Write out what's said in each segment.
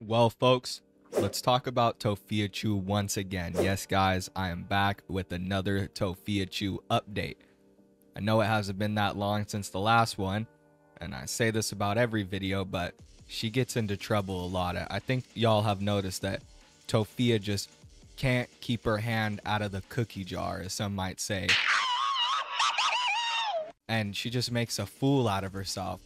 Well, folks, let's talk about Tophiachu once again. Yes, guys, I am back with another Tophiachu update. I know it hasn't been that long since the last one, and I say this about every video, but she gets into trouble a lot. I think y'all have noticed that Tophia just can't keep her hand out of the cookie jar, as some might say. And she just makes a fool out of herself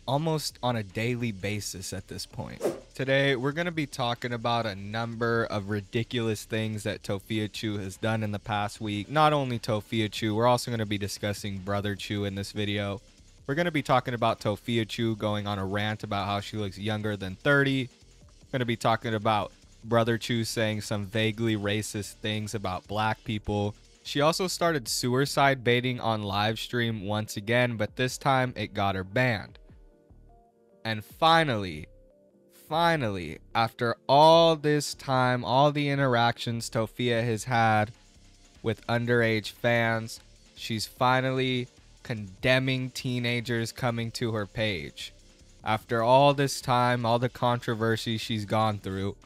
almost on a daily basis at this point. Today, we're going to be talking about a number of ridiculous things that Tophiachu has done in the past week. Not only Tophiachu, we're also going to be discussing Brother Chu in this video. We're going to be talking about Tophiachu going on a rant about how she looks younger than 30. We're going to be talking about Brother Chu saying some vaguely racist things about black people. She also started suicide baiting on live stream once again, but this time it got her banned. And finally, after all this time, all the interactions Tophia has had with underage fans, she's finally condemning teenagers coming to her page. After all this time, all the controversy she's gone through,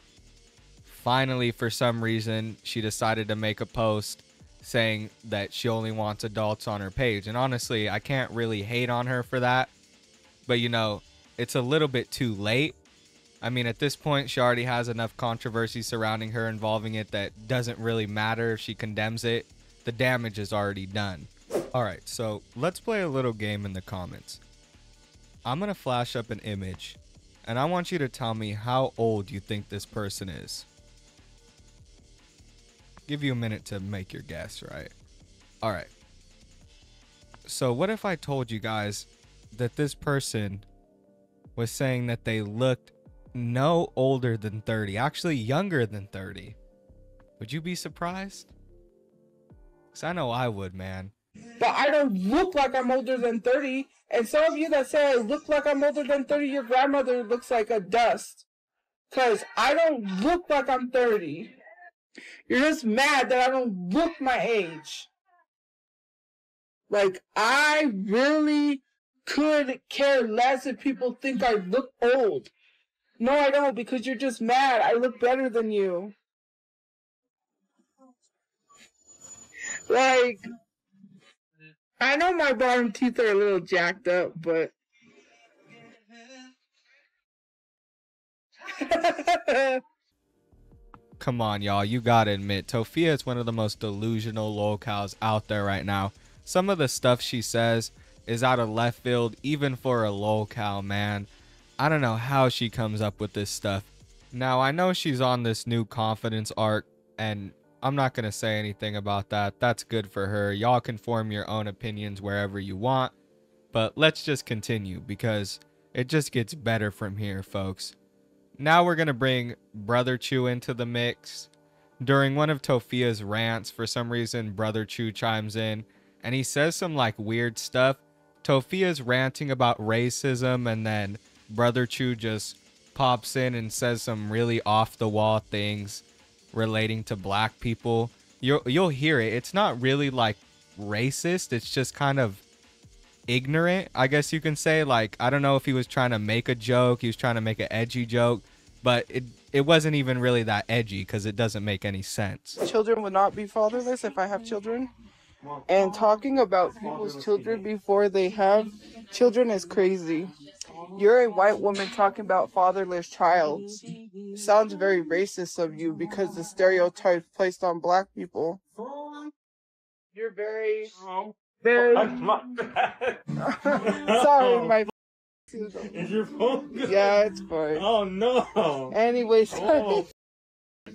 finally, for some reason, she decided to make a post saying that she only wants adults on her page. And honestly, I can't really hate on her for that. But you know, it's a little bit too late. I mean, at this point, she already has enough controversy surrounding her involving it that doesn't really matter if she condemns it. The damage is already done. Alright, so let's play a little game in the comments. I'm going to flash up an image, and I want you to tell me how old you think this person is. Give you a minute to make your guess, right? Alright. So what if I told you guys that this person was saying that they looked no older than 30, actually younger than 30? Would you be surprised? Because I know I would, man. But I don't look like I'm older than 30. And some of you that say I look like I'm older than 30, your grandmother looks like a dust. Because I don't look like I'm 30. You're just mad that I don't look my age. Like, I really could care less if people think I look old. No, I don't, because you're just mad. I look better than you. Like, I know my bottom teeth are a little jacked up, but... Come on, y'all. You gotta admit, Tophia is one of the most delusional lolcows out there right now. Some of the stuff she says is out of left field, even for a lolcow, man. I don't know how she comes up with this stuff. Now, I know she's on this new confidence arc, and I'm not gonna say anything about that. That's good for her. Y'all can form your own opinions wherever you want. But let's just continue, because it just gets better from here, folks. Now we're going to bring Brother Chu into the mix. During one of Tophia's rants, for some reason, Brother Chu chimes in, and he says some like weird stuff. Tophia's ranting about racism, and then Brother Chu just pops in and says some really off-the-wall things relating to black people. You'll hear it. It's not really like racist. It's just kind of ignorant, I guess you can say. Like, I don't know if he was trying to make a joke, he was trying to make an edgy joke, but it wasn't even really that edgy because it doesn't make any sense. Children would not be fatherless if I have children. And talking about people's children before they have children is crazy. You're a white woman talking about fatherless child. Sounds very racist of you because the stereotypes placed on black people. You're very... Sorry, my Is your phone good? yeah, it's fine. Oh no. Anyways, Oh.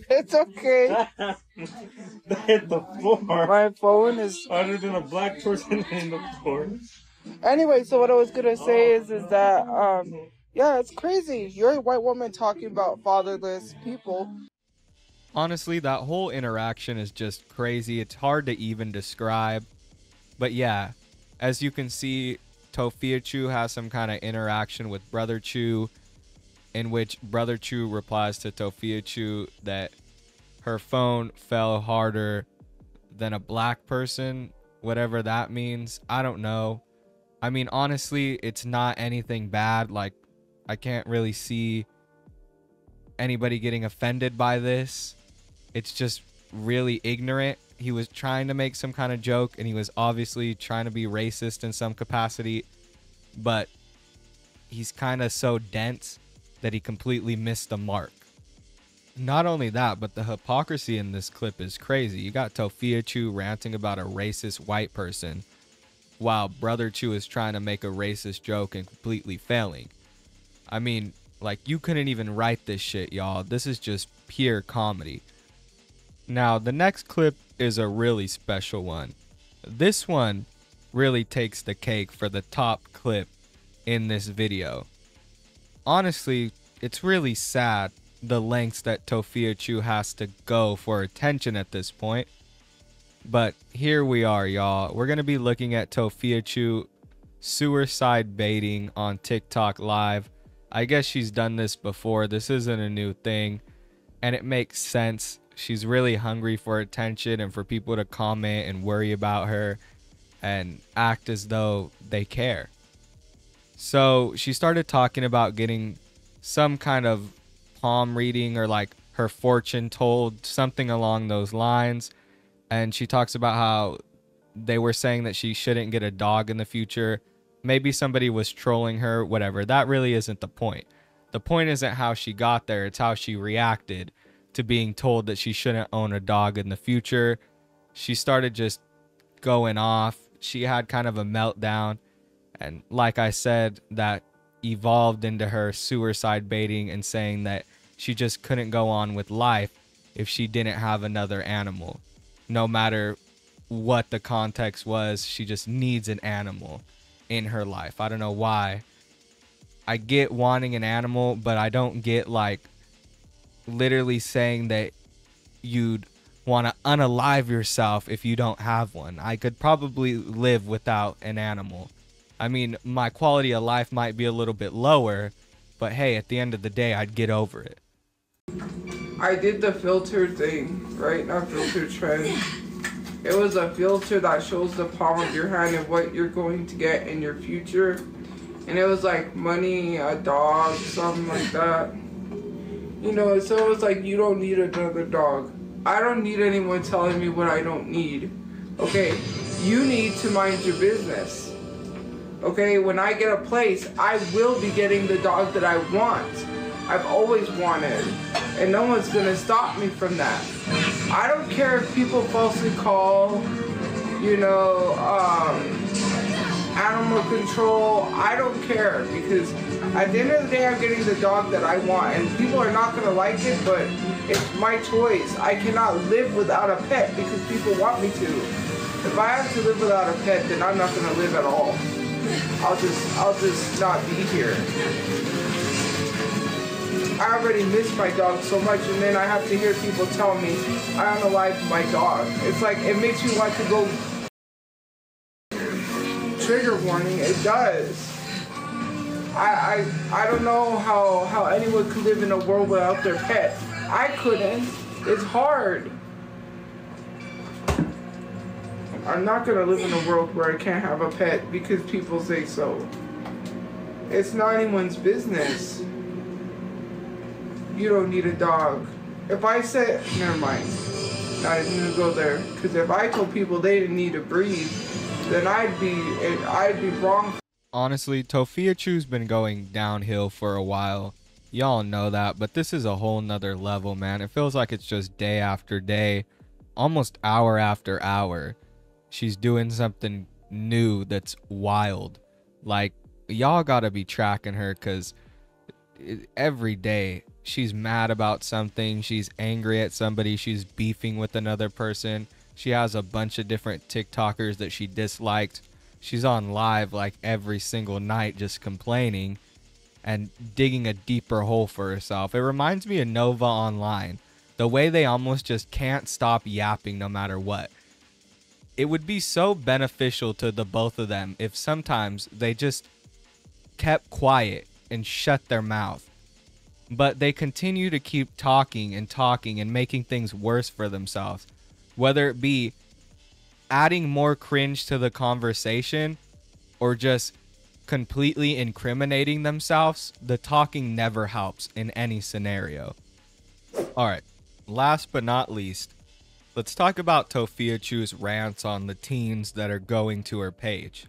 It's okay. That hit the floor. My phone is Harder than a black person in the floor. anyway. So what I was gonna say is that yeah, it's crazy. You're a white woman talking about fatherless people. Honestly, that whole interaction is just crazy. It's hard to even describe. But yeah, as you can see, Tophiachu has some kind of interaction with Brother Chu, in which Brother Chu replies to Tophiachu that her phone fell harder than a black person, whatever that means. I don't know. I mean, honestly, it's not anything bad. Like, I can't really see anybody getting offended by this. It's just really ignorant. He was trying to make some kind of joke, and he was obviously trying to be racist in some capacity, but he's kind of so dense that he completely missed the mark. Not only that, but the hypocrisy in this clip is crazy. You got Tophiachu ranting about a racist white person, while Brother Chu is trying to make a racist joke and completely failing. I mean, like, you couldn't even write this shit, y'all. This is just pure comedy. Now, the next clip is a really special one. This one really takes the cake for the top clip in this video. Honestly, it's really sad the lengths that Tophiachu has to go for attention at this point. But here we are, y'all. We're going to be looking at Tophiachu suicide baiting on TikTok Live. I guess she's done this before. This isn't a new thing. And it makes sense. She's really hungry for attention and for people to comment and worry about her and act as though they care. So she started talking about getting some kind of palm reading or like her fortune told, something along those lines. And she talks about how they were saying that she shouldn't get a dog in the future. Maybe somebody was trolling her, whatever. That really isn't the point. The point isn't how she got there. It's how she reacted to being told that she shouldn't own a dog in the future. She started just going off. She had kind of a meltdown. And like I said, that evolved into her suicide baiting and saying that she just couldn't go on with life if she didn't have another animal. No matter what the context was, she just needs an animal in her life. I don't know why. I get wanting an animal, but I don't get like literally saying that you'd want to unalive yourself if you don't have one. I could probably live without an animal. I mean, my quality of life might be a little bit lower, but hey, at the end of the day, I'd get over it. I did the filter thing, right? Not filter trend. It was a filter that shows the palm of your hand and what you're going to get in your future. And it was like money, a dog, something like that. You know, so it was like, you don't need another dog. I don't need anyone telling me what I don't need. Okay, you need to mind your business. Okay, when I get a place, I will be getting the dog that I want. I've always wanted. And no one's gonna stop me from that. I don't care if people falsely call, you know, animal control. I don't care, because at the end of the day, I'm getting the dog that I want. And people are not gonna like it, but it's my choice. I cannot live without a pet because people want me to. If I have to live without a pet, then I'm not gonna live at all. I'll just not be here. I already miss my dog so much, and then I have to hear people tell me I unalive my dog. It's like, it makes me want to go. Trigger warning, it does. I don't know how anyone could live in a world without their pet. I couldn't. It's hard. I'm not gonna live in a world where I can't have a pet because people say so. It's not anyone's business. You don't need a dog. If I said, never mind. Not even gonna go there. Because if I told people they didn't need to breathe, then I'd be wrong. Honestly, Tophiachu's been going downhill for a while. Y'all know that, but this is a whole nother level, man. It feels like it's just day after day, almost hour after hour. She's doing something new that's wild. Like, y'all gotta be tracking her, because every day she's mad about something, she's angry at somebody, she's beefing with another person. She has a bunch of different TikTokers that she disliked. She's on live like every single night just complaining and digging a deeper hole for herself. It reminds me of Nova Online, the way they almost just can't stop yapping no matter what. It would be so beneficial to the both of them if sometimes they just kept quiet and shut their mouth. But they continue to keep talking and making things worse for themselves. Whether it be adding more cringe to the conversation or just completely incriminating themselves, the talking never helps in any scenario. All right, last but not least, let's talk about Tophiachu's rants on the teens that are going to her page.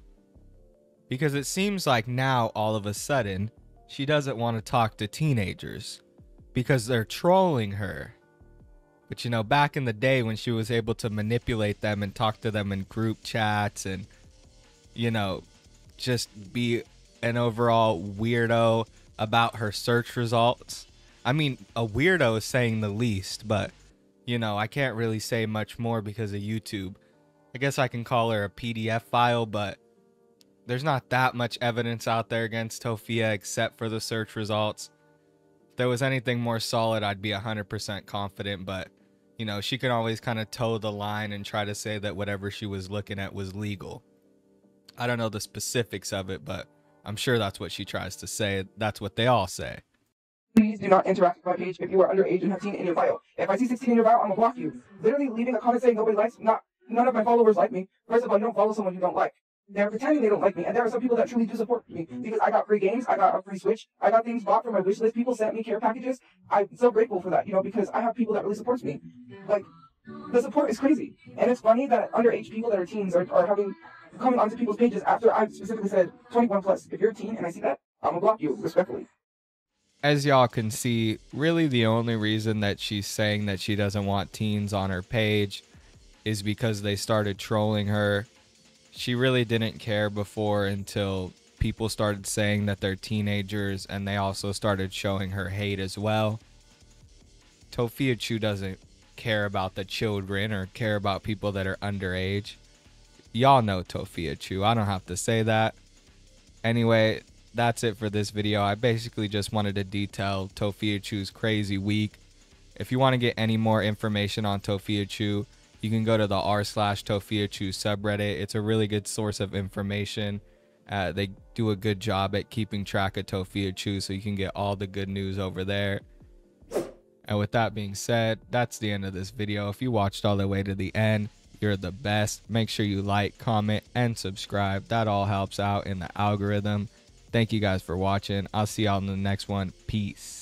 Because it seems like now, all of a sudden, she doesn't want to talk to teenagers because they're trolling her. But you know, back in the day when she was able to manipulate them and talk to them in group chats and, you know, just be an overall weirdo about her search results. I mean, a weirdo is saying the least, but, you know, I can't really say much more because of YouTube. I guess I can call her a PDF file, but there's not that much evidence out there against Tophia except for the search results. If there was anything more solid, I'd be 100% confident, but, you know, she can always kind of toe the line and try to say that whatever she was looking at was legal. I don't know the specifics of it, but I'm sure that's what she tries to say. That's what they all say. Please do not interact with my page if you are underage and have teen in your bio. If I see 16 in your bio, I'm gonna block you. Literally leaving a comment saying nobody likes, none of my followers like me. First of all, you don't follow someone you don't like. They're pretending they don't like me, and there are some people that truly do support me because I got free games, I got a free Switch, I got things bought from my wish list. People sent me care packages. I'm so grateful for that, you know, because I have people that really supports me. Like, the support is crazy, and it's funny that underage people that are teens are coming onto people's pages after I specifically said 21 plus. If you're a teen and I see that, I'm gonna block you respectfully. As y'all can see, really the only reason that she's saying that she doesn't want teens on her page is because they started trolling her. She really didn't care before until people started saying that they're teenagers, and they also started showing her hate as well. Tophiachu doesn't care about the children or care about people that are underage. Y'all know Tophiachu. I don't have to say that. Anyway, that's it for this video. I basically just wanted to detail Tophiachu's crazy week. If you want to get any more information on Tophiachu, you can go to the r/Tophiachu subreddit. It's a really good source of information. They do a good job at keeping track of Tophiachu, so you can get all the good news over there. And with that being said, that's the end of this video. If you watched all the way to the end, you're the best. Make sure you like, comment, and subscribe. That all helps out in the algorithm. Thank you guys for watching. I'll see y'all in the next one. Peace.